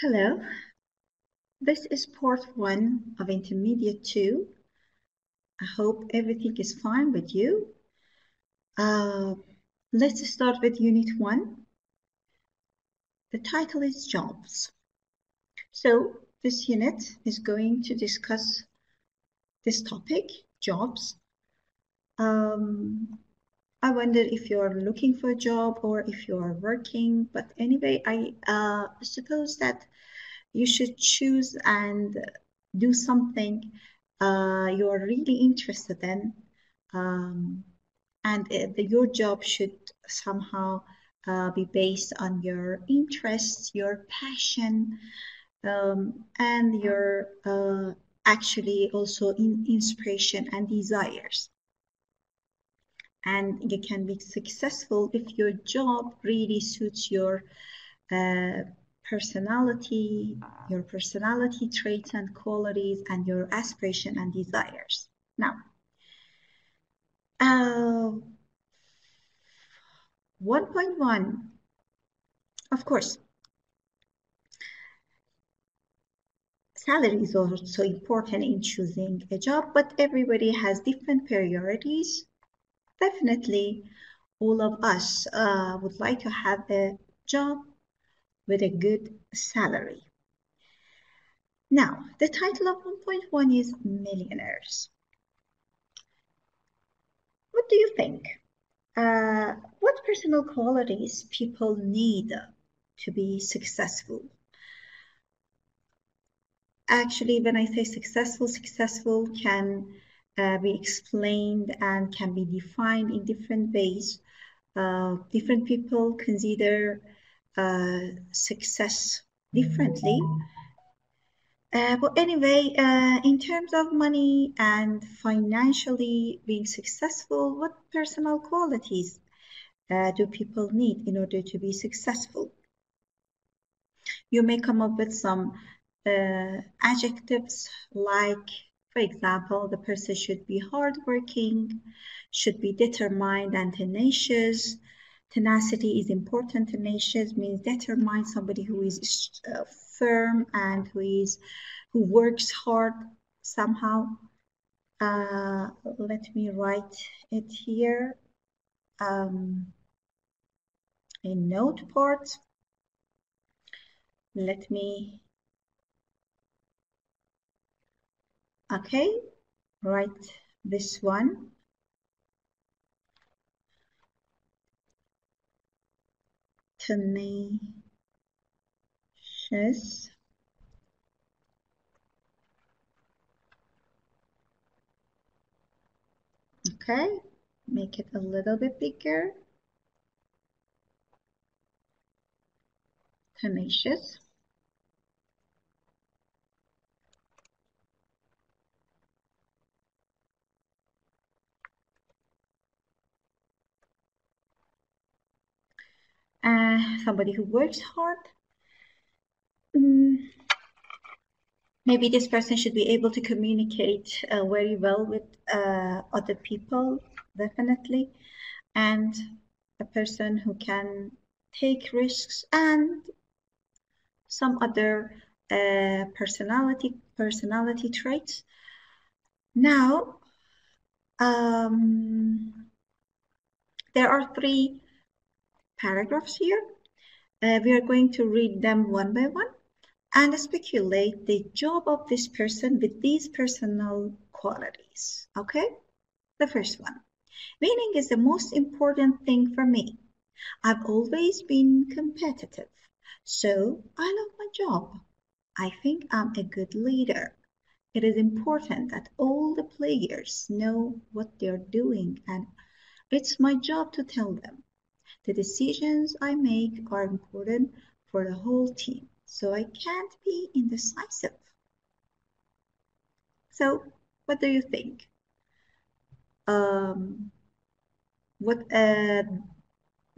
Hello, this is part 1 of Intermediate 2. I hope everything is fine with you. Let's start with Unit 1. The title is Jobs. So this unit is going to discuss this topic, jobs. I wonder if you're looking for a job or if you're working, but anyway, I suppose that you should choose and do something you're really interested in, and your job should somehow be based on your interests, your passion, and your actually also inspiration and desires. And you can be successful if your job really suits your personality, your personality traits and qualities, and your aspiration and desires. Now, 1.1, of course, salary is also important in choosing a job, but everybody has different priorities. Definitely, all of us would like to have a job with a good salary. Now, the title of 1.1 is Millionaires. What do you think? What personal qualities people need to be successful? Actually, when I say successful can be explained and can be defined in different ways. Different people consider success differently. But anyway, in terms of money and financially being successful, what personal qualities do people need in order to be successful? You may come up with some adjectives like, for example, the person should be hardworking, should be determined and tenacious. Tenacity is important. Tenacious means determined, somebody who is firm and who works hard somehow. Let me write it here. A note part. Let me, okay, write this one. Tenacious. Okay, make it a little bit bigger. Tenacious. Somebody who works hard. Maybe this person should be able to communicate very well with other people, definitely, and a person who can take risks and some other personality traits. Now, there are 3 paragraphs here. We are going to read them one by one and speculate the job of this person with these personal qualities. Okay? The first one. Meaning is the most important thing for me. I've always been competitive, so I love my job. I think I'm a good leader. It is important that all the players know what they're doing, and it's my job to tell them. The decisions I make are important for the whole team, so I can't be indecisive. So, what do you think? What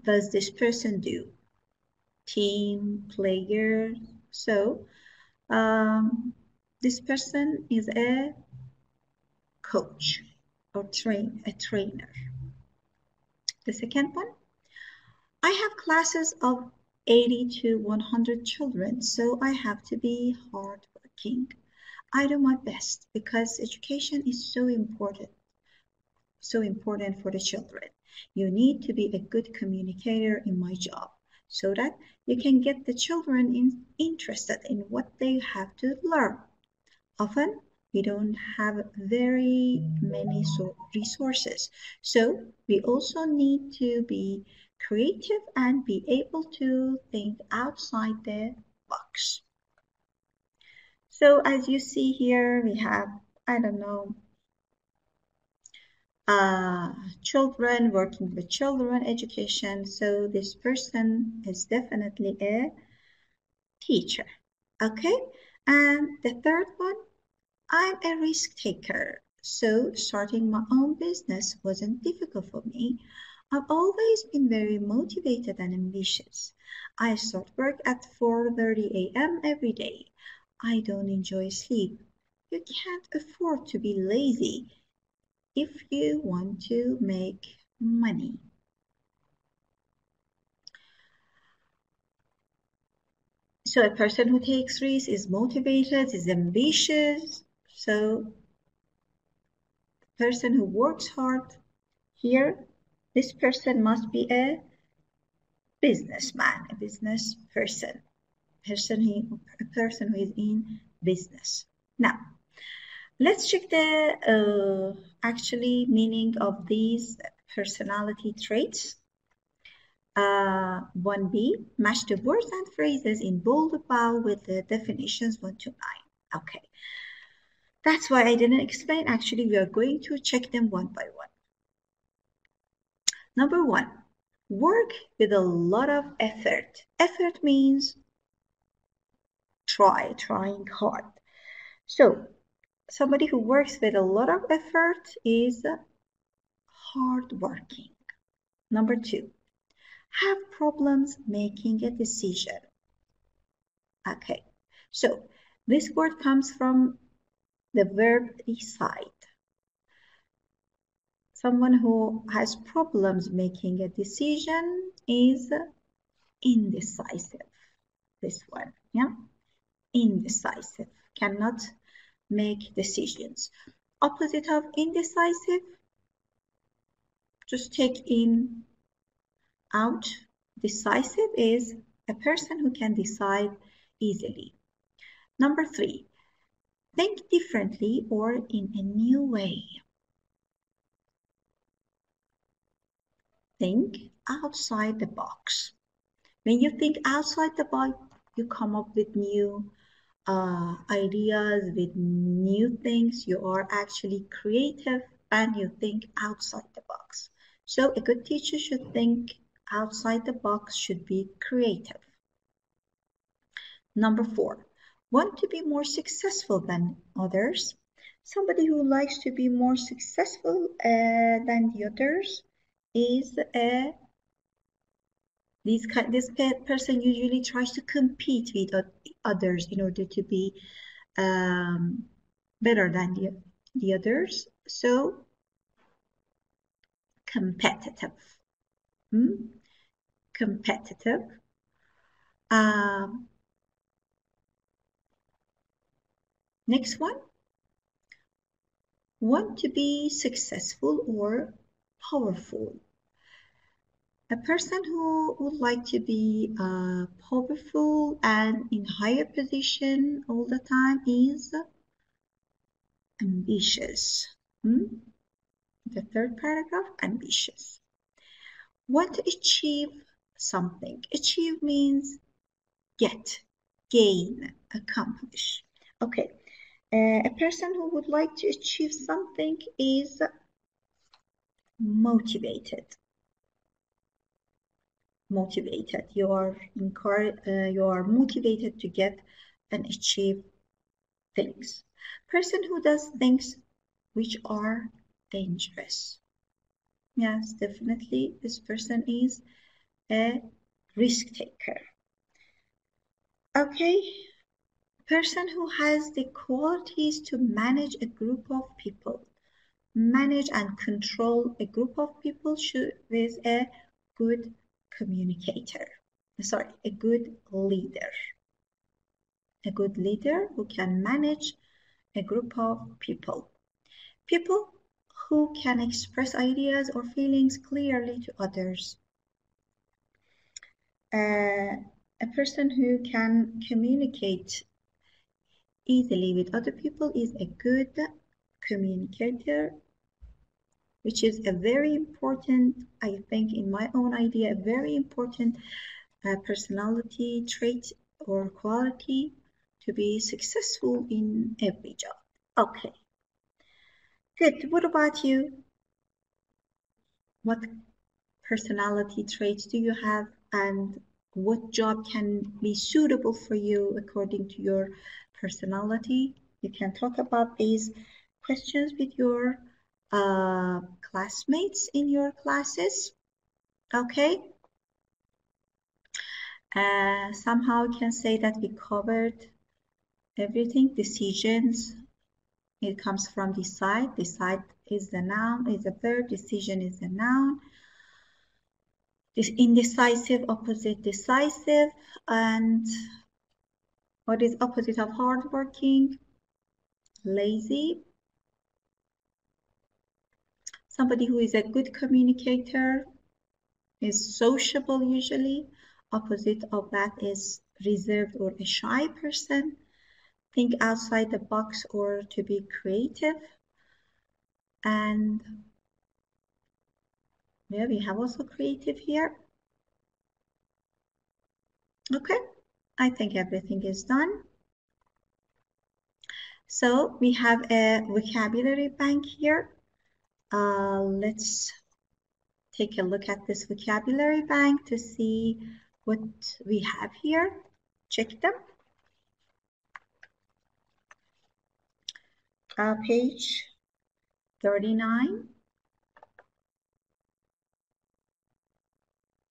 does this person do? Team, player. So, this person is a coach or a trainer. The second one, I have classes of 80 to 100 children, so I have to be hardworking. I do my best because education is so important for the children. You need to be a good communicator in my job so that you can get the children interested in what they have to learn. Often we don't have very many resources, so we also need to be creative and be able to think outside the box. So as you see here, we have, I don't know, uh, children, working with children, education. So this person is definitely a teacher. Okay, and the third one, I'm a risk taker. So starting my own business wasn't difficult for me. I've always been very motivated and ambitious. I start work at 4:30 a.m. every day. I don't enjoy sleep. You can't afford to be lazy if you want to make money. So a person who takes risks is motivated, is ambitious. So the person who works hard here, this person must be a businessman, a business person, a person who is in business. Now, let's check the actually meaning of these personality traits. 1B, match the words and phrases in bold above with the definitions 1 to 9. Okay, that's why I didn't explain. Actually, we are going to check them one by one. Number 1, work with a lot of effort. Effort means trying hard. So, somebody who works with a lot of effort is hardworking. Number 2, have problems making a decision. Okay, so this word comes from the verb decide. Someone who has problems making a decision is indecisive. This one, yeah, indecisive, cannot make decisions. Opposite of indecisive, just take in out. Decisive is a person who can decide easily. Number 3, think differently or in a new way. Think outside the box. When you think outside the box, you come up with new ideas, with new things. You are actually creative and you think outside the box. So a good teacher should think outside the box, should be creative. Number 4, want to be more successful than others. Somebody who likes to be more successful than the others is this person usually tries to compete with others in order to be better than the others. So competitive. Competitive. Next one. Want to be successful or powerful. A person who would like to be powerful and in higher position all the time is ambitious. The third paragraph, ambitious. Want to achieve something. Achieve means get, gain, accomplish. Okay, a person who would like to achieve something is motivated. You are motivated to get and achieve things. Person who does things which are dangerous. Yes, definitely this person is a risk taker. Okay, person who has the qualities to manage a group of people. Manage and control a group of people is a good communicator. sorry, a good leader. A good leader who can manage a group of people. People who can express ideas or feelings clearly to others. A person who can communicate easily with other people is a good communicator, which is a very important, I think, in my own idea, a very important personality trait or quality to be successful in every job. Okay, good. What about you? What personality traits do you have, and what job can be suitable for you according to your personality? You can talk about these questions with your classmates in your classes. Okay. Somehow we can say that we covered everything. Decisions, it comes from decide. Decide is the noun, is a verb. Decision is a noun. This indecisive, opposite decisive. And what is opposite of hardworking? Lazy. Somebody who is a good communicator is sociable usually. Opposite of that is reserved or a shy person. Think outside the box or to be creative. And yeah, we have also creative here. Okay, I think everything is done. So we have a vocabulary bank here. Let's take a look at this vocabulary bank to see what we have here. Check them. Page 39.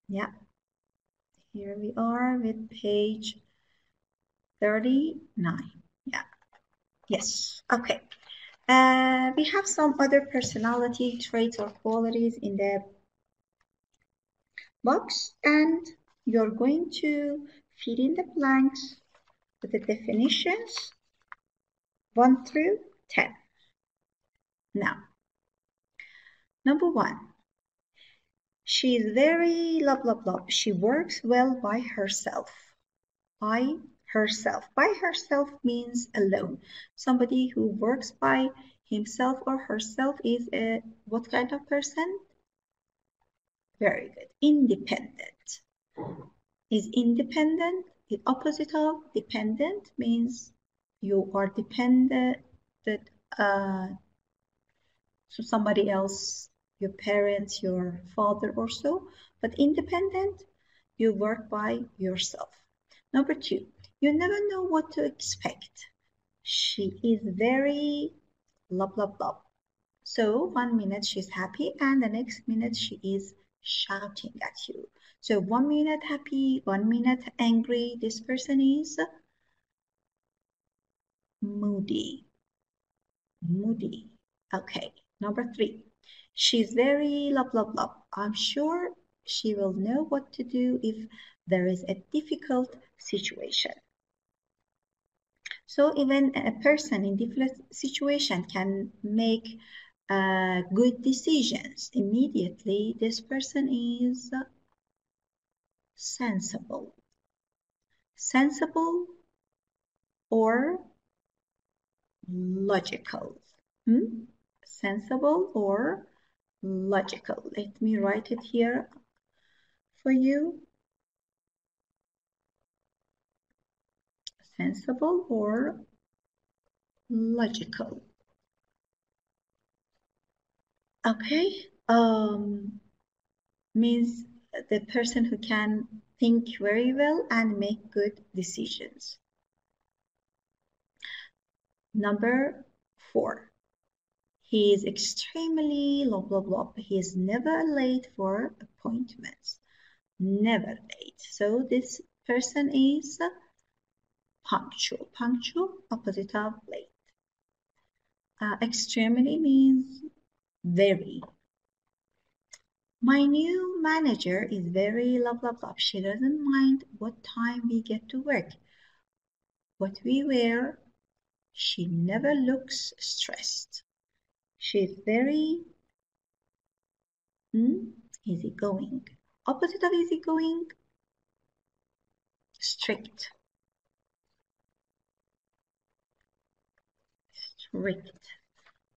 Yeah, here we are with page 39. Yeah, yes, okay. We have some other personality traits or qualities in the box, and you're going to fill in the blanks with the definitions 1 through 10. Now, number 1, she is very blah blah blah. She works well by herself. By herself. By herself means alone. Somebody who works by himself or herself is a what kind of person? Very good. Independent. Is independent. The opposite of dependent means you are dependent so somebody else, your parents, your father or so. But independent, you work by yourself. Number 2, you never know what to expect. She is very blah blah blah. So 1 minute she's happy and the next minute she is shouting at you. So 1 minute happy, 1 minute angry. This person is moody. Moody. Okay. Number 3. She's very blah blah blah. I'm sure she will know what to do if there is a difficult situation. So even a person in difficult situation can make good decisions immediately. This person is sensible. Sensible or logical. Sensible or logical. Let me write it here for you. Sensible or logical. Okay. Means the person who can think very well and make good decisions. Number 4. He is extremely blah blah blah. He is never late for appointments. Never late. So this person is punctual. Punctual, opposite of late. Extremely means very. My new manager is very blah blah blah. She doesn't mind what time we get to work, what we wear. She never looks stressed. She's very easygoing. Opposite of easygoing, strict. Strict.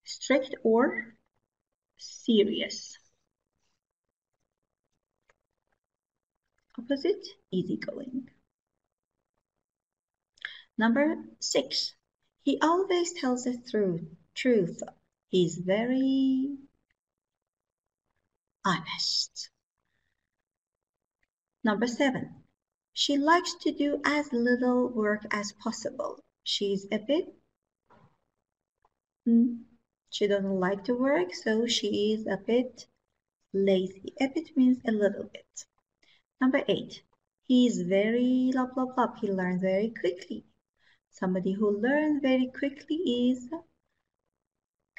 Strict or serious. Opposite, easygoing. Number 6. He always tells the truth. He's very honest. Number 7. She likes to do as little work as possible. She's a bit, she doesn't like to work, so she is a bit lazy. A bit means a little bit. Number 8. He is very blah blah blah. He learns very quickly. Somebody who learns very quickly is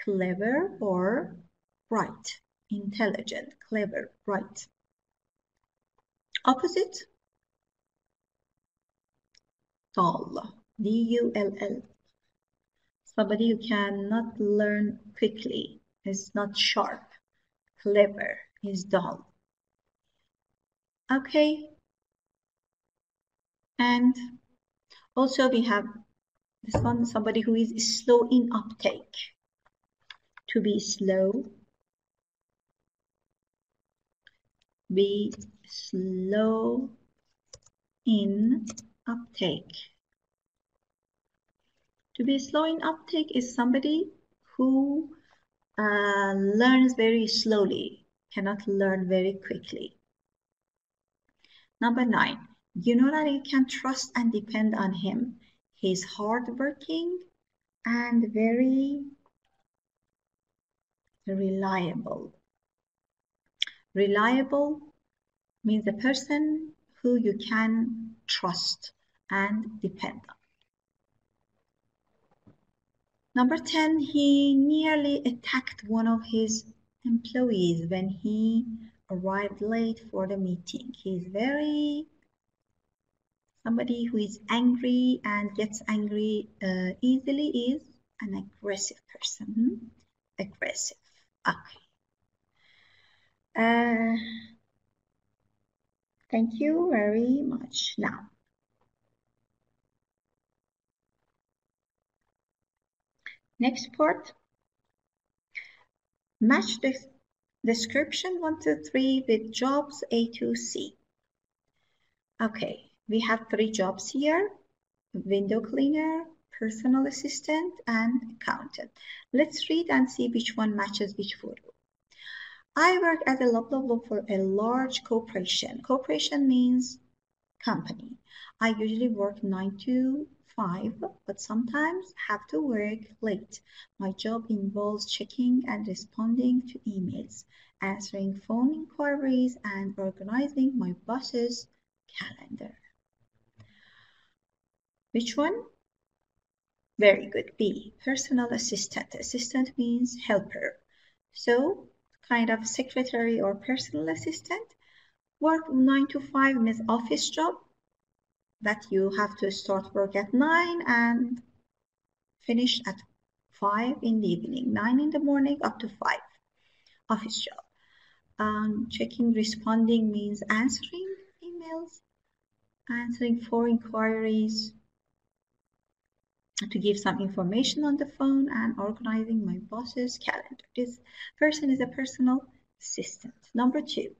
clever or bright, intelligent, clever, bright. Opposite, dull, D-U-L-L. Somebody who cannot learn quickly is not sharp. Clever is dull. Okay. And also we have this one, somebody who is slow in uptake. To be slow. Be slow in uptake. To be slow in uptake is somebody who learns very slowly, cannot learn very quickly. Number 9, you know that you can trust and depend on him. He's hardworking and very reliable. Reliable means a person who you can trust and depend on. Number 10, he nearly attacked one of his employees when he arrived late for the meeting. He's somebody who is angry and gets angry easily is an aggressive person. Aggressive. Okay. Thank you very much. Now, next part. Match the description 1 to 3 with jobs A to C. Okay, we have 3 jobs here: window cleaner, personal assistant, and accountant. Let's read and see which one matches which photo. I work as a blah for a large corporation. Corporation means company. I usually work 9 to 5, but sometimes have to work late. My job involves checking and responding to emails, answering phone inquiries, and organizing my boss's calendar. Which one? Very good. B, personal assistant. Assistant means helper. So, kind of secretary or personal assistant. Work 9 to 5 means office job, that you have to start work at 9 and finish at 5 in the evening, 9 in the morning up to 5, office job. Checking, responding means answering emails, answering for inquiries, to give some information on the phone, and organizing my boss's calendar. This person is a personal assistant. Number 2.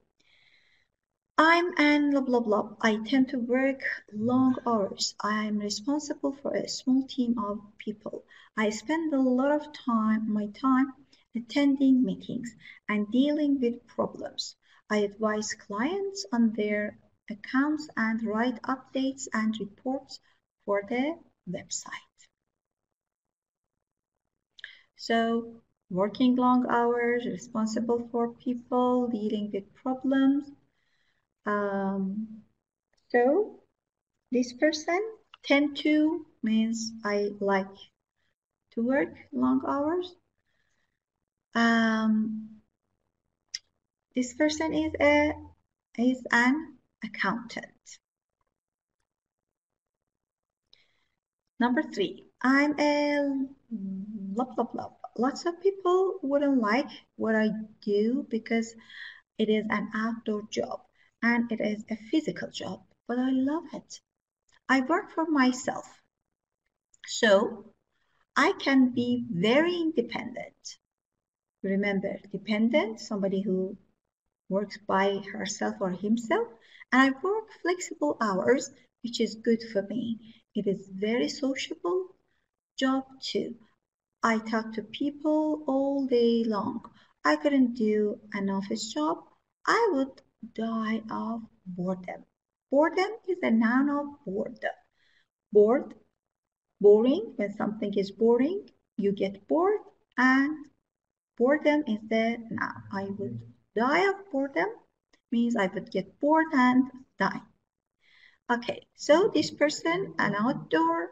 I'm an blah blah blah. I tend to work long hours. I'm responsible for a small team of people. I spend a lot of my time attending meetings and dealing with problems. I advise clients on their accounts and write updates and reports for the website. So, working long hours, responsible for people, dealing with problems. So this person, tend to means I like to work long hours. This person is an accountant. Number 3, I'm a blah blah blah. Lots of people wouldn't like what I do because it is an outdoor job and it is a physical job, but I love it. I work for myself, so I can be very independent. Remember, dependent, somebody who works by herself or himself, and I work flexible hours, which is good for me. It is very sociable job too. I talk to people all day long. I couldn't do an office job. I would die of boredom. Boredom is a noun of boredom. Bored, boring. When something is boring, you get bored, and boredom is the noun. I would die of boredom means I would get bored and die. Okay, so this person, an outdoor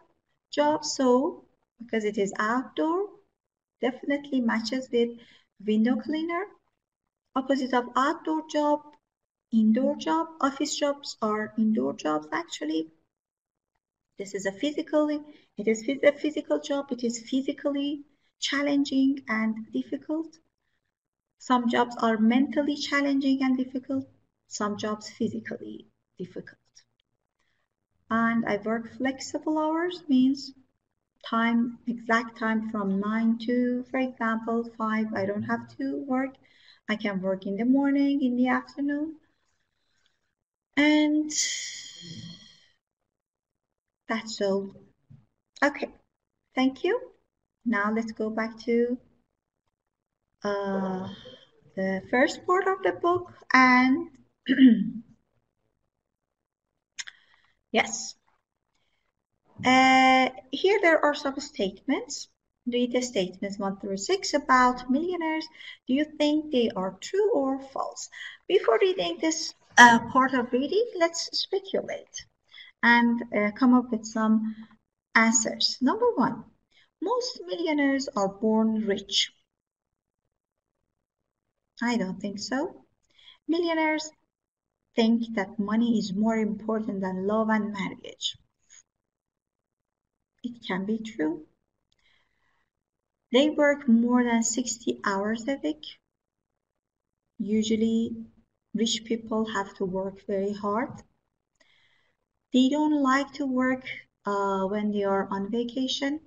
job, so because it is outdoor, definitely matches with window cleaner. Opposite of outdoor job, indoor job. Office jobs are indoor jobs actually. This is a physical job. It is physically challenging and difficult. Some jobs are mentally challenging and difficult. Some jobs physically difficult. And I work flexible hours means exact time from 9 to, for example, 5. I don't have to work. I can work in the morning, in the afternoon. And that's all. Okay, thank you. Now let's go back to the first part of the book and yes. Here there are some statements. Read the statements 1 through 6 about millionaires. Do you think they are true or false? Before reading this part of reading, let's speculate and come up with some answers. Number 1, most millionaires are born rich. I don't think so. Millionaires think that money is more important than love and marriage. It can be true. They work more than 60 hours a week. Usually, rich people have to work very hard. They don't like to work when they are on vacation.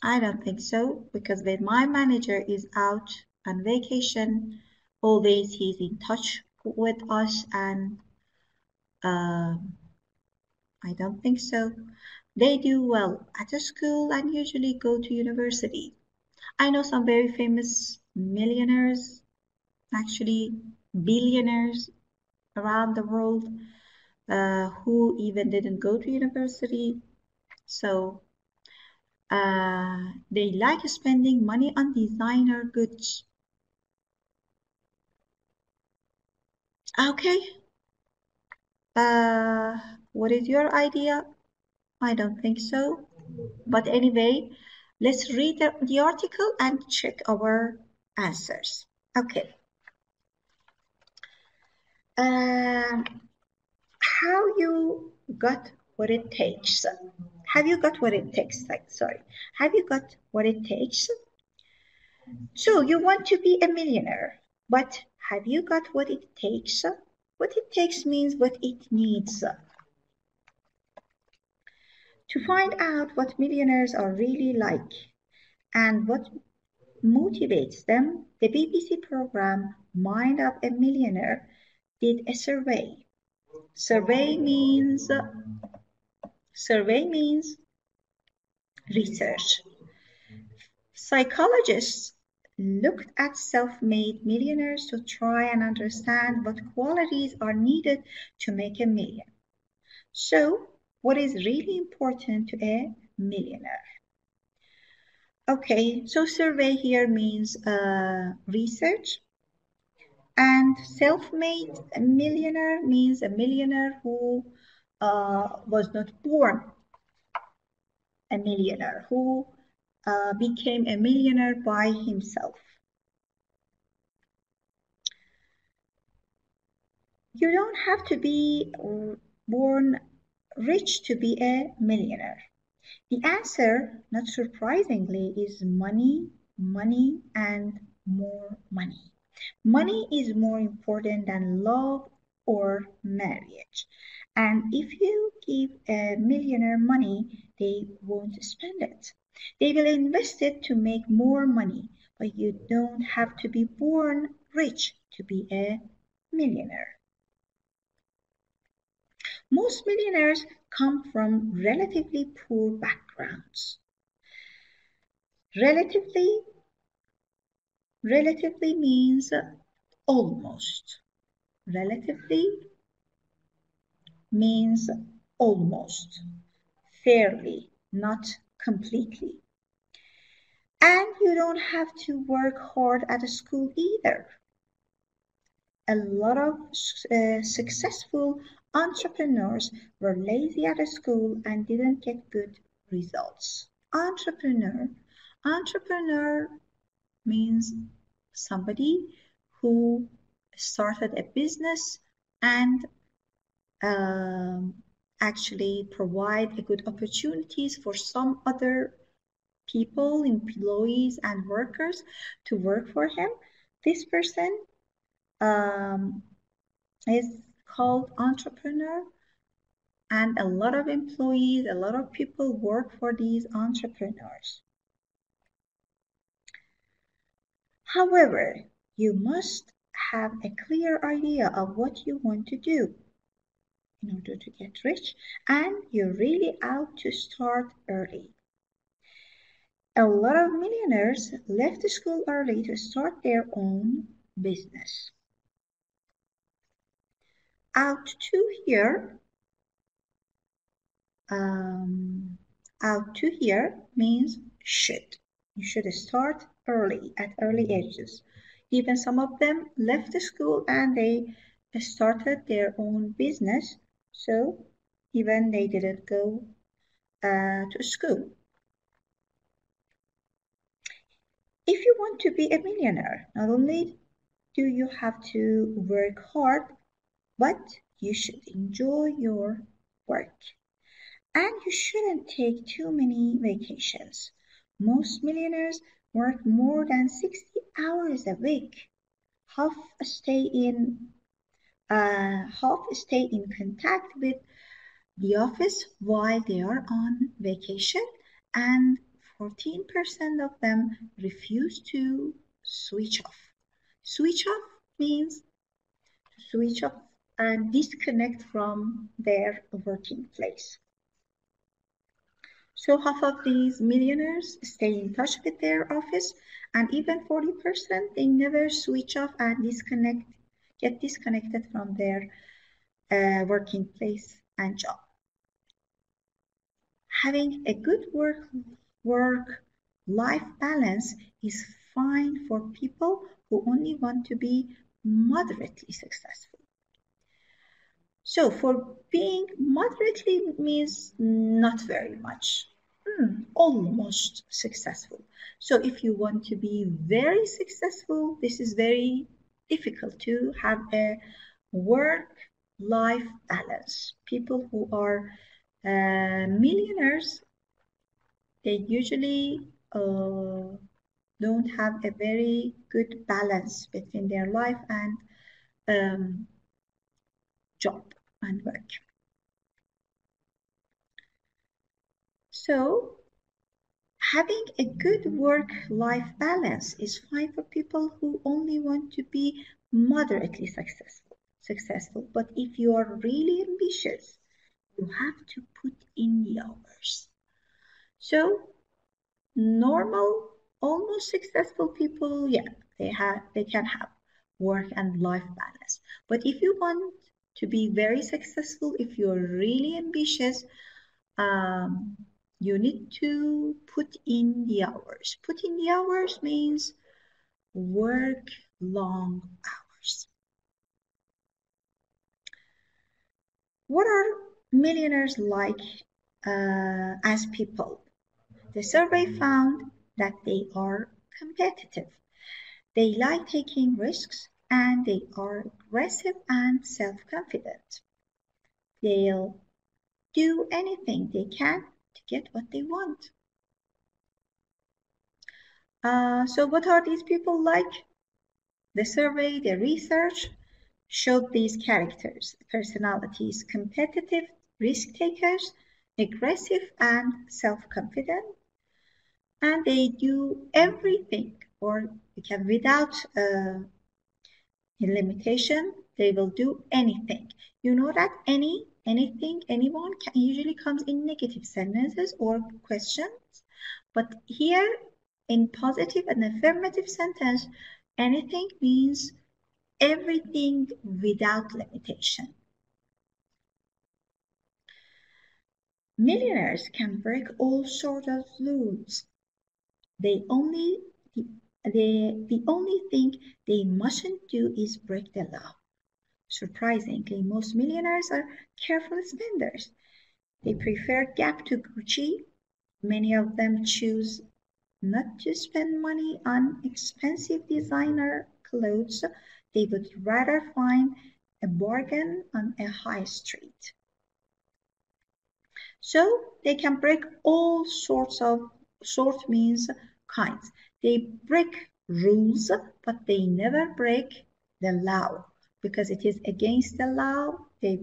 I don't think so, because when my manager is out on vacation, always he's in touch with us, and I don't think so. They do well at the school and usually go to university. I know some very famous millionaires, actually billionaires around the world, who even didn't go to university. So they like spending money on designer goods. Okay. What is your idea? I don't think so. But anyway, let's read the article and check our answers. Okay. How you got what it takes? Have you got what it takes? Sorry. Have you got what it takes? So you want to be a millionaire, but have you got what it takes? What it takes means what it needs. To find out what millionaires are really like and what motivates them, the BBC program Mind of a Millionaire did a survey. Survey means research. Psychologists looked at self-made millionaires to try and understand what qualities are needed to make a million. So, what is really important to a millionaire? Okay, so survey here means research. And self-made millionaire means a millionaire who was not born a millionaire, who became a millionaire by himself. You don't have to be born rich to be a millionaire. The answer, not surprisingly, is money, money, and more money. Money is more important than love or marriage. And if you give a millionaire money, they won't spend it. They will invest it to make more money, but you don't have to be born rich to be a millionaire. Most millionaires come from relatively poor backgrounds. Relatively means almost. Relatively means almost. Fairly, not completely. And you don't have to work hard at school either. A lot of successful entrepreneurs were lazy at school and didn't get good results. Entrepreneur means somebody who started a business and um, actually provide good opportunities for some other people, employees, and workers to work for him. This person um, is called entrepreneur, and a lot of employees, a lot of people work for these entrepreneurs. However, you must have a clear idea of what you want to do in order to get rich, and you really ought to start early. A lot of millionaires left school early to start their own business. Out to here, um, out to here means should. You should start early, at early ages. Even some of them left the school and they started their own business, so even they didn't go to school. If you want to be a millionaire, not only do you have to work hard, but you should enjoy your work. And you shouldn't take too many vacations. Most millionaires work more than 60 hours a week. Half stay in contact with the office while they are on vacation, and 14% of them refuse to switch off. Switch off means to switch off and disconnect from their working place. So half of these millionaires stay in touch with their office, and even 40% they never switch off and get disconnected from their working place and job. Having a good work-life balance is fine for people who only want to be moderately successful. So for being moderately means not very much, almost successful. So if you want to be very successful, this is very difficult to have a work-life balance. People who are millionaires, they usually don't have a very good balance between their life and job and work. So having a good work-life balance is fine for people who only want to be moderately successful. But if you are really ambitious, you have to put in the hours. So normal, almost successful people, yeah, they can have work and life balance. But if you want to be very successful, if you're really ambitious, you need to put in the hours. Put in the hours means work long hours. What are millionaires like as people? The survey found that they are competitive. They like taking risks and they are aggressive and self-confident. They'll do anything they can to get what they want. So what are these people like? The survey, the research showed these characters, personalities, competitive, risk takers, aggressive and self-confident, and they do everything or without a limitation, they will do anything. You know that anything, anyone usually comes in negative sentences or questions, but here in positive and affirmative sentence, anything means everything without limitation. Millionaires can break all sorts of rules. The only thing they mustn't do is break the law. Surprisingly, most millionaires are careful spenders. They prefer Gap to Gucci. Many of them choose not to spend money on expensive designer clothes. They would rather find a bargain on a high street. So they can break all sort means kinds. They break rules, but they never break the law because it is against the law. They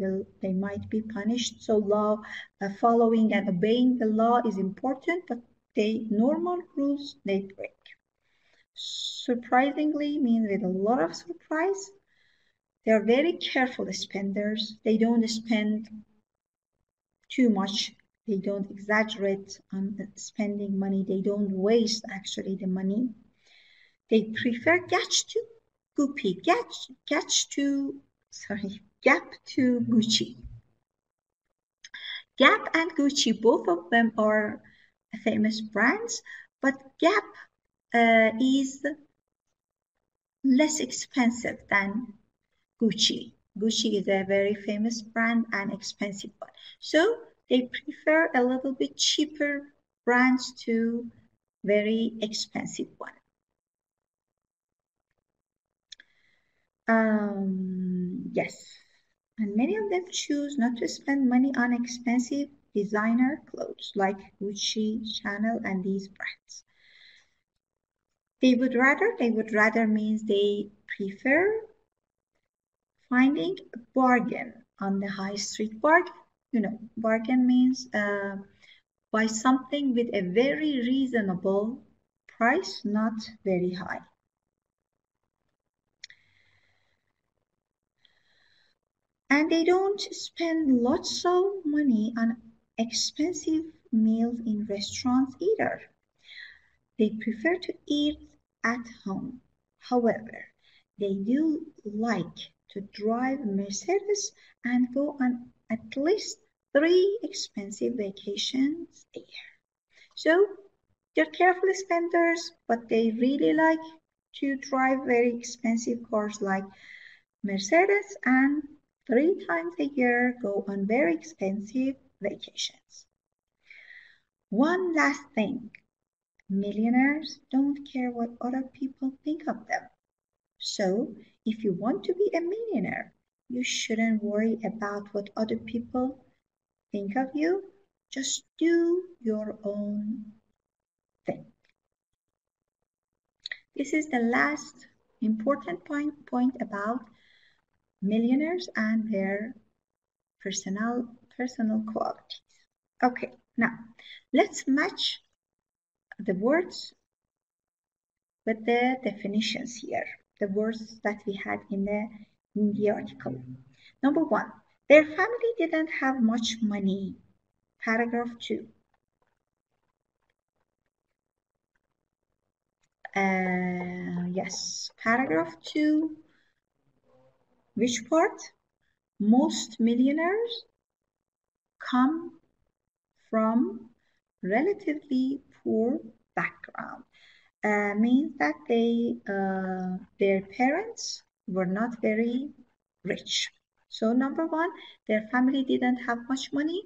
might be punished. So law following and obeying the law is important, but the normal rules they break. Surprisingly means with a lot of surprise. They are very careful spenders. They don't spend too much. They don't exaggerate on spending money. They don't waste actually the money. They prefer Gap to Gucci. Gap and Gucci, both of them are famous brands, but Gap is less expensive than Gucci. Gucci is a very famous brand and expensive one. So they prefer a little bit cheaper brands to very expensive one. Yes, and many of them choose not to spend money on expensive designer clothes like Gucci, Chanel, and these brands. They would rather means they prefer finding a bargain on the high street. Bargain means buy something with a very reasonable price, not very high. And they don't spend lots of money on expensive meals in restaurants either. They prefer to eat at home. However, they do like to drive Mercedes and go on at least 3 expensive vacations a year. So they're careful spenders, but they really like to drive very expensive cars like Mercedes and 3 times a year go on very expensive vacations. One last thing, millionaires don't care what other people think of them. So if you want to be a millionaire, you shouldn't worry about what other people think of you. Just do your own thing. This is the last important point about millionaires and their personal qualities. Okay, now let's match the words with the definitions here, the words that we had in the article. Number 1, their family didn't have much money. Paragraph 2. Yes, paragraph 2. Which part? Most millionaires come from relatively poor background. Means that their parents were not very rich. So number 1, their family didn't have much money.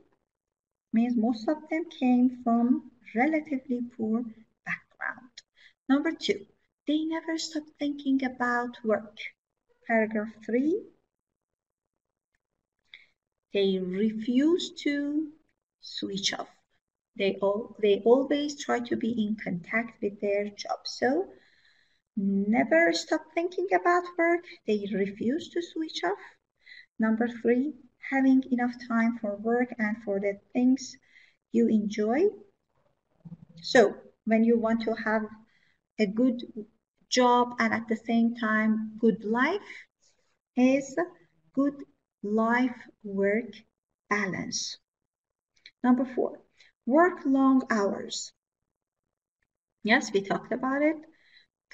Means most of them came from relatively poor background. Number 2, they never stop thinking about work. Paragraph 3, they refuse to switch off. They always try to be in contact with their job. So never stop thinking about work. They refuse to switch off. Number 3, having enough time for work and for the things you enjoy. So when you want to have a good job and at the same time good life is good life-work balance. Number 4, work long hours. Yes, we talked about it.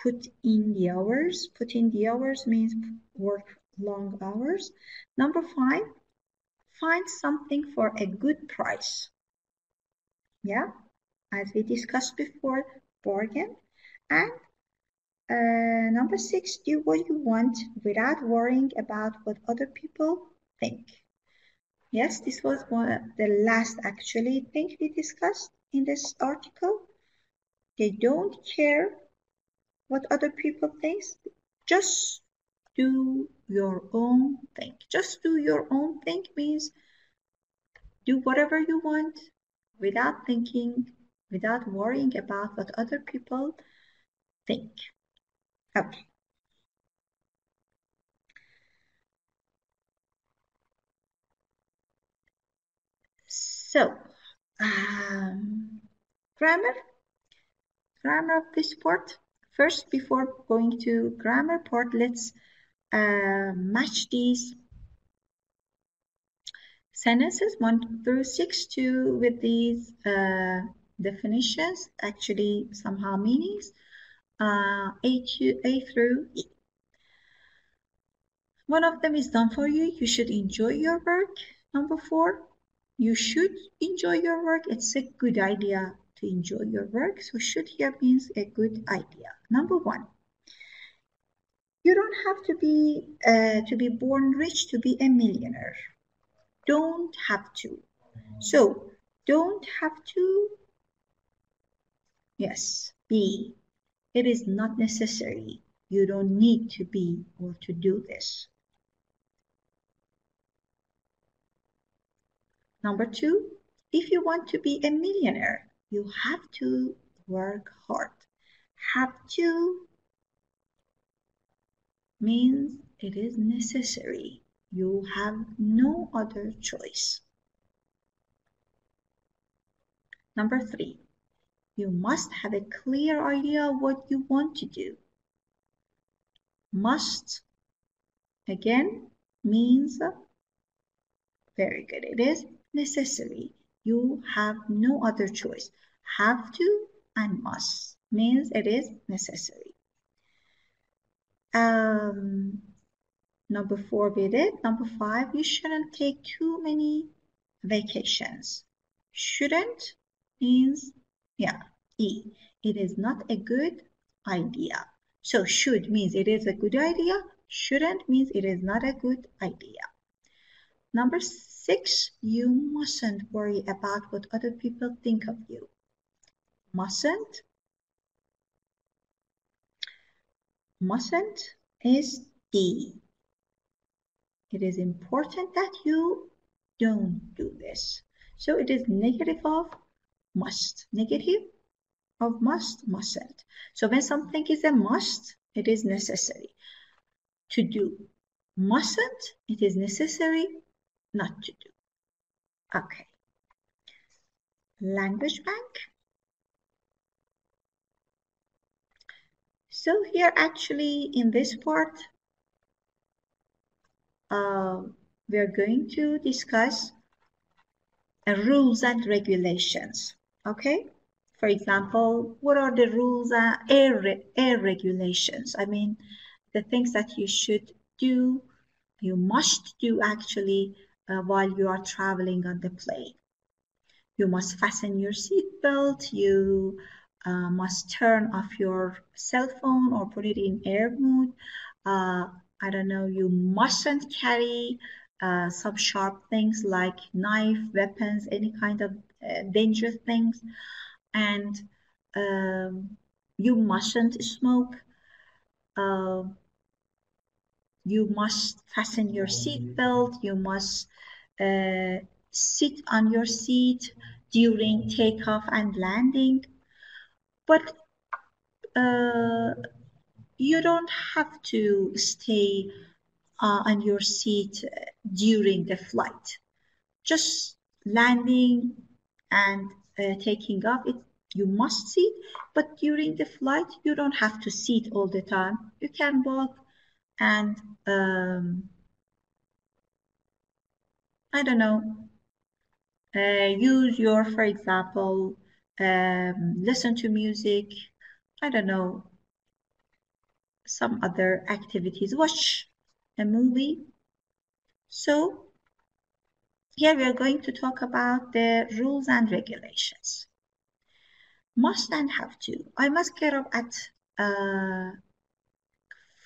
Put in the hours. Put in the hours means work long hours. Number 5, find something for a good price. Yeah, as we discussed before, bargain. And number 6, do what you want without worrying about what other people think. Yes, this was the last actually thing we discussed in this article. They don't care what other people think. Just do your own thing. Just do your own thing means do whatever you want without thinking, without worrying about what other people think. Okay. So, grammar of this part. First, before going to grammar part, let's match these sentences 1 through 6 with these definitions, actually somehow meanings, A through E. One of them is done for you. You should enjoy your work. Number 4, you should enjoy your work. It's a good idea to enjoy your work. So should here means a good idea. Number 1, you don't have to be born rich to be a millionaire. Don't have to. So don't have to, yes, be. It is not necessary. You don't need to be or to do this. Number 2, if you want to be a millionaire, you have to work hard. Have to means it is necessary. You have no other choice. Number 3, you must have a clear idea of what you want to do. Must, again, means very good. It is necessary. You have no other choice. Have to and must means it is necessary. Number 4 we did. Number 5, you shouldn't take too many vacations. Shouldn't means, yeah, E. It is not a good idea. So should means it is a good idea. Shouldn't means it is not a good idea. Number 6, you mustn't worry about what other people think of you. Mustn't is D. It is important that you don't do this. So it is negative of must. Negative of must, mustn't. So when something is a must, it is necessary to do. Mustn't, it is necessary not to do. Okay. Language bank. So here actually in this part, we are going to discuss rules and regulations. Okay. For example, what are the rules and air regulations? I mean, the things that you should do, you must do actually while you are traveling on the plane. You must fasten your seatbelt. You must turn off your cell phone or put it in air mode. I don't know, you mustn't carry some sharp things like knife, weapons, any kind of dangerous things. And You mustn't smoke. Uh, you must fasten your seat belt. You must sit on your seat during takeoff and landing. But uh, you don't have to stay on your seat during the flight. Just landing and taking off, you must sit, but during the flight, you don't have to sit all the time. You can walk and, I don't know, use your, for example, listen to music, I don't know, some other activities, watch a movie. So here we are going to talk about the rules and regulations. Must and have to. I must get up at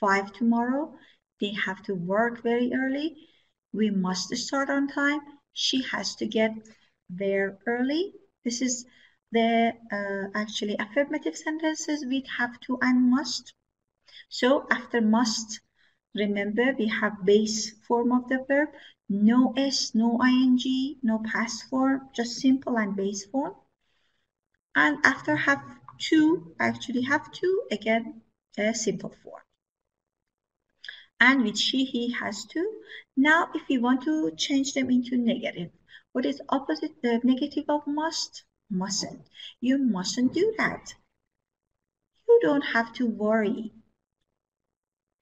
5 tomorrow. They have to work very early. We must start on time. She has to get there early. This is the actually affirmative sentences with have to and must. So after must, remember we have base form of the verb. No s, no ing, no past form, just simple and base form. And after have to, actually have to, again, a simple form. And with she, he has to. Now, if we want to change them into negative, what is opposite the negative of must? Mustn't. You mustn't do that. You don't have to worry.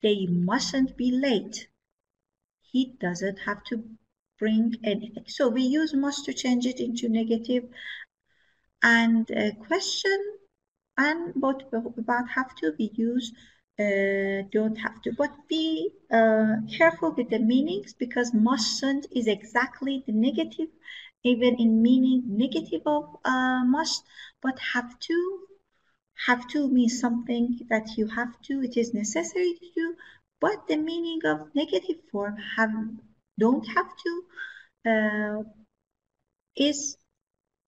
They mustn't be late. He doesn't have to bring anything. So we use must to change it into negative, and question and but about have to we use don't have to, but be careful with the meanings, because mustn't is exactly the negative, even in meaning negative of must. But have to means something that you have to, it is necessary to do, but the meaning of negative form have don't have to is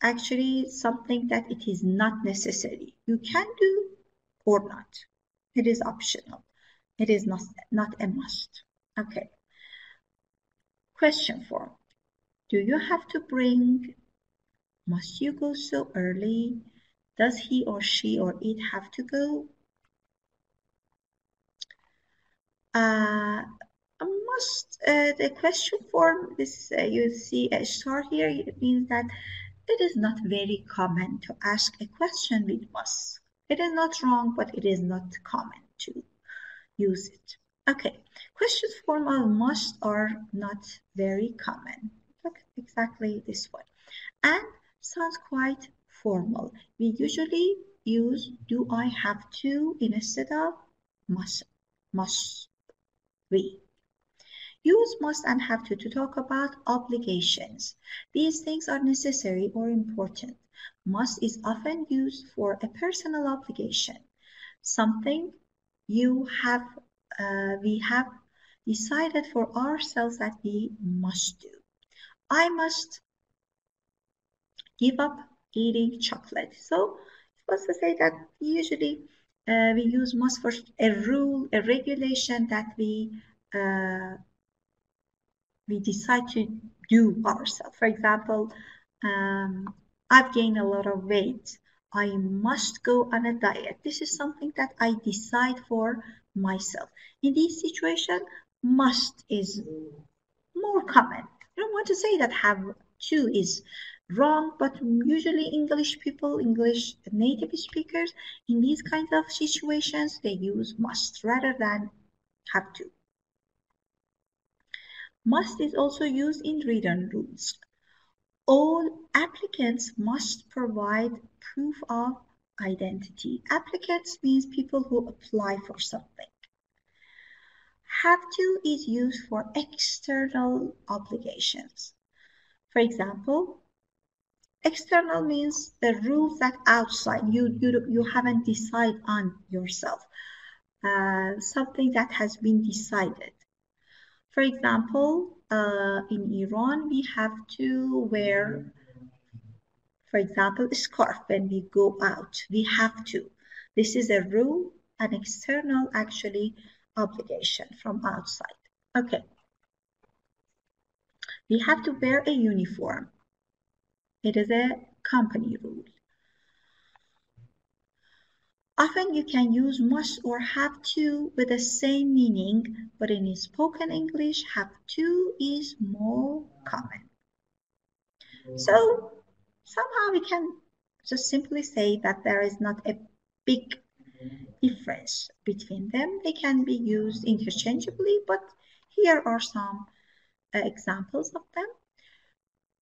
actually something that it is not necessary. You can do or not. It is optional. It is not a must. Okay. Question 4. Do you have to bring? Must you go so early? Does he or she or it have to go? Must, the question form, this you see a star here, it means that it is not very common to ask a question with must. It is not wrong, but it is not common to use it. Okay, questions form of must are not very common. Look exactly this one. And sounds quite formal. We usually use do I have to instead of must. Must we? Use must and have to talk about obligations. These things are necessary or important. Must is often used for a personal obligation, something you have, we have decided for ourselves that we must do. I must give up eating chocolate. So it's supposed to say that usually we use must for a rule, a regulation that uh, we decide to do ourselves. For example, I've gained a lot of weight. I must go on a diet. This is something that I decide for myself. In this situation, must is more common. I don't want to say that have to is wrong, but usually English people, English native speakers, in these kinds of situations, they use must rather than have to. Must is also used in written rules. All applicants must provide proof of identity. Applicants means people who apply for something. Have to is used for external obligations. For example, external means the rules that outside you haven't decided on yourself. Something that has been decided. For example, in Iran, we have to wear, for example, a scarf when we go out. We have to. This is a rule, an external actually obligation from outside. Okay. We have to wear a uniform. It is a company rule. Often you can use must or have to with the same meaning, but in spoken English, have to is more common. So somehow we can just simply say that there is not a big difference between them. They can be used interchangeably, but here are some examples of them.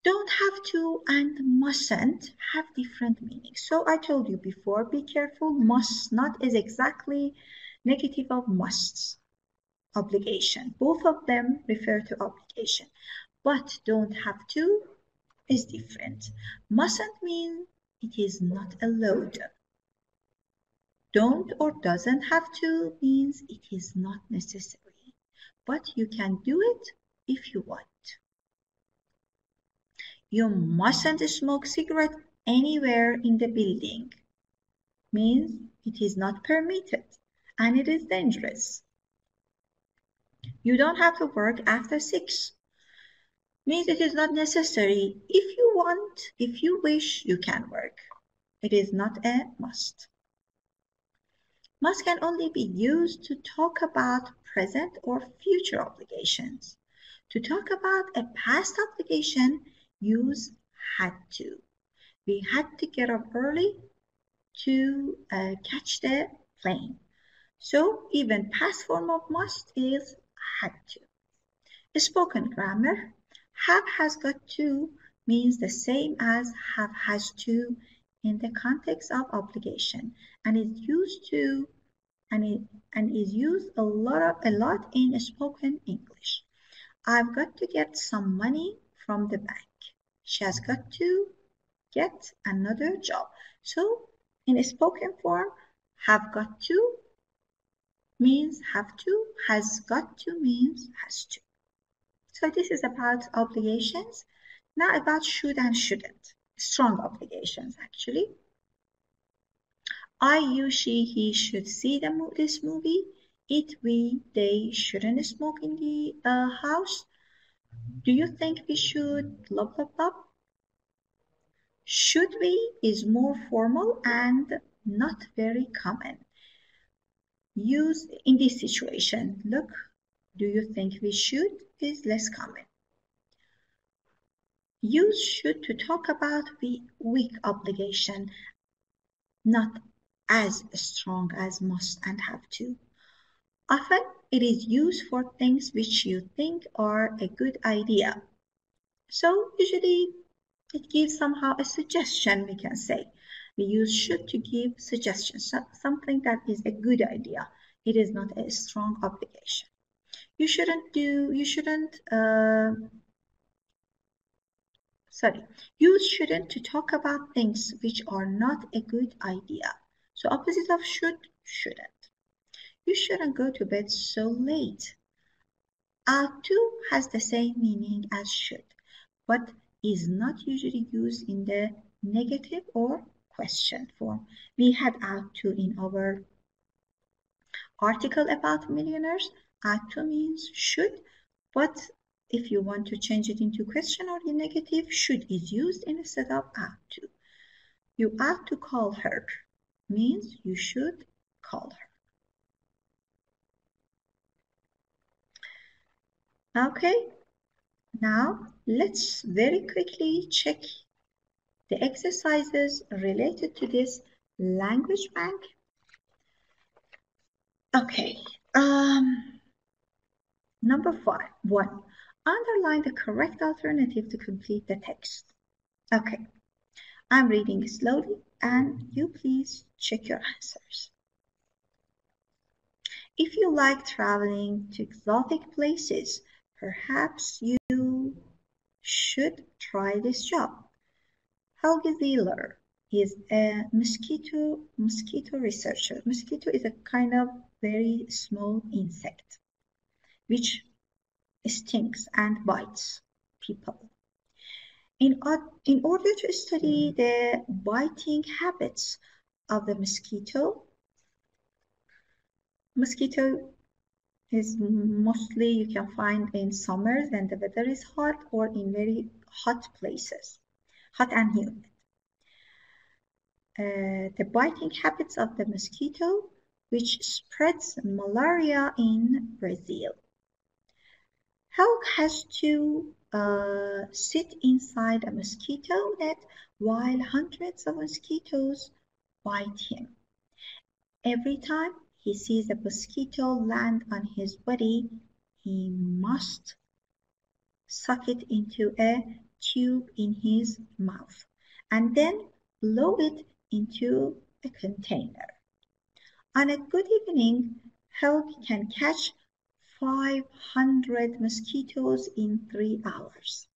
Don't have to and mustn't have different meanings. So I told you before, be careful. Must not is exactly negative of musts, obligation. Both of them refer to obligation. But don't have to is different. Mustn't mean it is not allowed. Don't or doesn't have to means it is not necessary. But you can do it if you want. You mustn't smoke cigarette anywhere in the building. Means it is not permitted and it is dangerous. You don't have to work after 6. Means it is not necessary. If you want, if you wish, you can work. It is not a must. Must can only be used to talk about present or future obligations. To talk about a past obligation, use had to. We had to get up early to catch the plane. So even past form of must is had to. Spoken grammar, have has got to means the same as have has to in the context of obligation and is used to and is used a lot in spoken English. I've got to get some money from the bank. She has got to get another job. So in a spoken form, have got to means have to, has got to means has to. So this is about obligations. Now about should and shouldn't. Strong obligations actually. I, you, she, he should see this movie. It, we, they shouldn't smoke in the house. Do you think we should blah blah blah? Should we is more formal and not very common. Use in this situation. Look, do you think we should is less common. Use should to talk about the weak obligation, not as strong as must and have to. Often it is used for things which you think are a good idea. So usually it gives somehow a suggestion, we can say. We use should to give suggestions, something that is a good idea. It is not a strong obligation. You shouldn't use shouldn't to talk about things which are not a good idea. So opposite of should, shouldn't. You shouldn't go to bed so late. Ought to has the same meaning as should, but is not usually used in the negative or question form. We had ought to in our article about millionaires. Ought to means should, but if you want to change it into question or the negative, should is used instead of ought to. You ought to call her means you should call her. Okay, now let's very quickly check the exercises related to this language bank. Okay, number 1. Underline the correct alternative to complete the text. Okay, I'm reading slowly and you please check your answers. If you like traveling to exotic places, perhaps you should try this job. Helge Zieler is a mosquito researcher. Mosquito is a kind of very small insect which stings and bites people. In order to study the biting habits of the mosquito, Mosquito is mostly you can find in summers when the weather is hot or in very hot places, hot and humid. The biting habits of the mosquito, which spreads malaria in Brazil. Hulk has to sit inside a mosquito net while hundreds of mosquitoes bite him. Every time he sees a mosquito land on his body, he must suck it into a tube in his mouth and then blow it into a container. On a good evening, Hulk can catch 500 mosquitoes in 3 hours.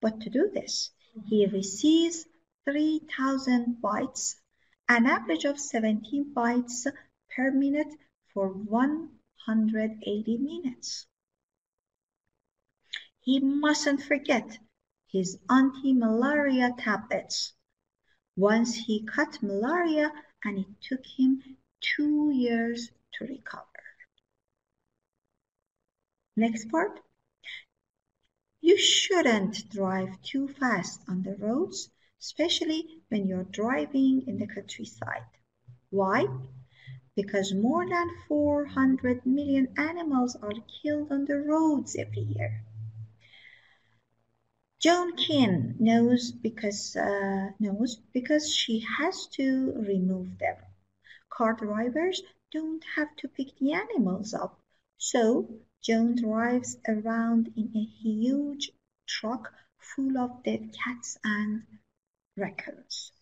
But to do this, he receives 3,000 bites, an average of 17 bites per minute for 180 minutes. He mustn't forget his anti-malaria tablets. Once he caught malaria and it took him 2 years to recover. Next part. You shouldn't drive too fast on the roads, especially when you're driving in the countryside. Why? Because more than 400 million animals are killed on the roads every year. Joan Kin knows because she has to remove them. Car drivers don't have to pick the animals up, so Joan drives around in a huge truck full of dead cats and raccoons.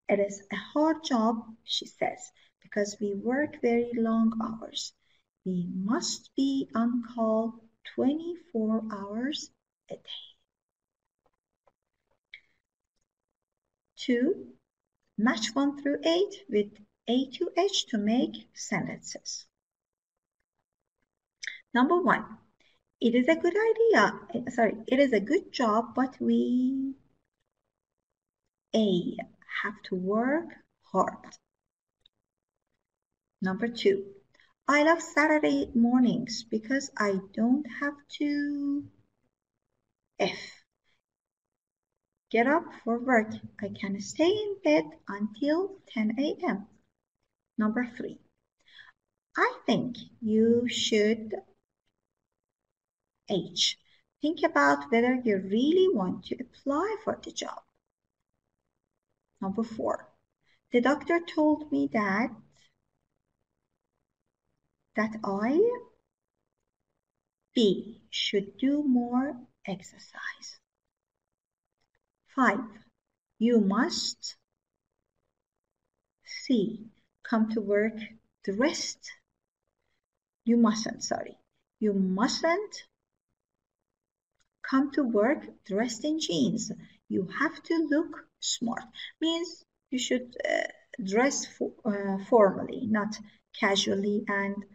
It is a hard job, she says, because we work very long hours. We must be on call 24 hours a day. 2. Match 1 through 8 with A to H to make sentences. Number 1. It is a good job, but we A. have to work hard. Number 2. I love Saturday mornings because I don't have to F. Get up for work. I can stay in bed until 10 a.m. Number 3. I think you should H. Think about whether you really want to apply for the job. Number 4. The doctor told me that I B. should do more exercise. 5. You must C. come to work dressed. You mustn't come to work dressed in jeans. You have to look smart. Means you should dress formally, not casually and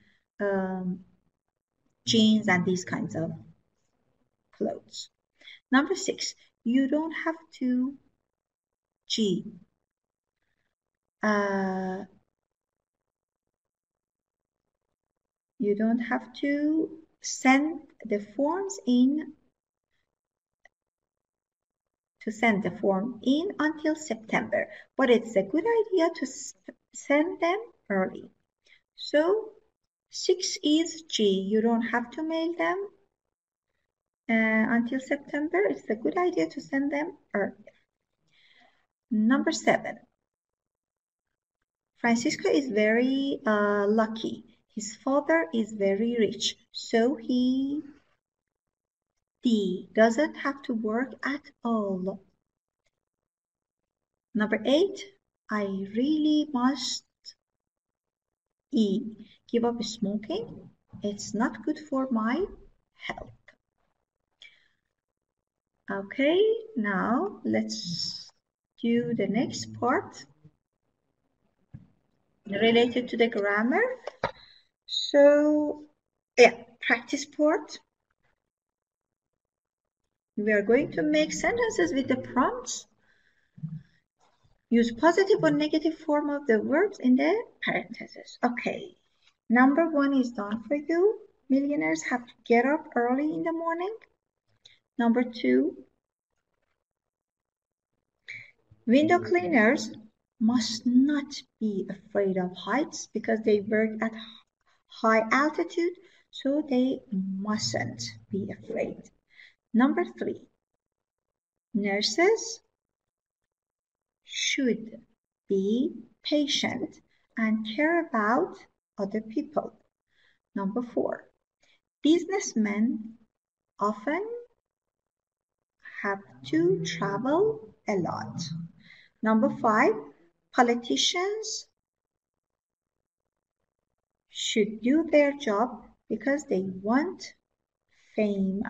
jeans and these kinds of clothes. Number 6, you don't have to G. You don't have to send the forms in until September, but it's a good idea to send them early. So 6 is G. You don't have to mail them until September. It's a good idea to send them early. Number 7. Francisco is very lucky. His father is very rich, so he D. doesn't have to work at all. Number 8. I really must E. give up smoking. It's not good for my health. Okay, now let's do the next part related to the grammar. So, practice part. We are going to make sentences with the prompts. Use positive or negative form of the verbs in the parentheses. Okay, Number 1 is done for you. Millionaires have to get up early in the morning. Number 2, window cleaners must not be afraid of heights because they work at high altitude, so they mustn't be afraid. Number 3, nurses should be patient and care about other people. Number 4, businessmen often have to travel a lot. Number 5, politicians should do their job because they want fame.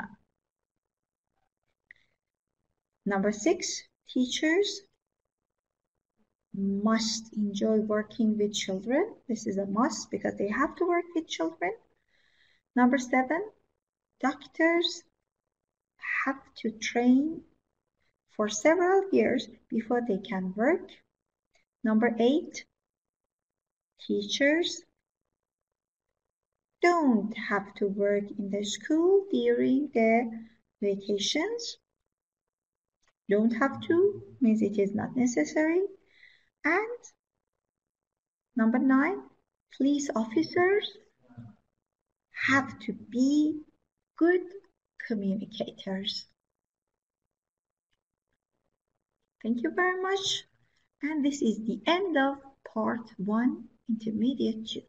Number 6, teachers must enjoy working with children. This is a must because they have to work with children. Number 7, doctors have to train for several years before they can work. Number 8, teachers don't have to work in the school during the vacations. Don't have to means it is not necessary. And number 9, police officers have to be good communicators. Thank you very much. And this is the end of part 1, intermediate 2.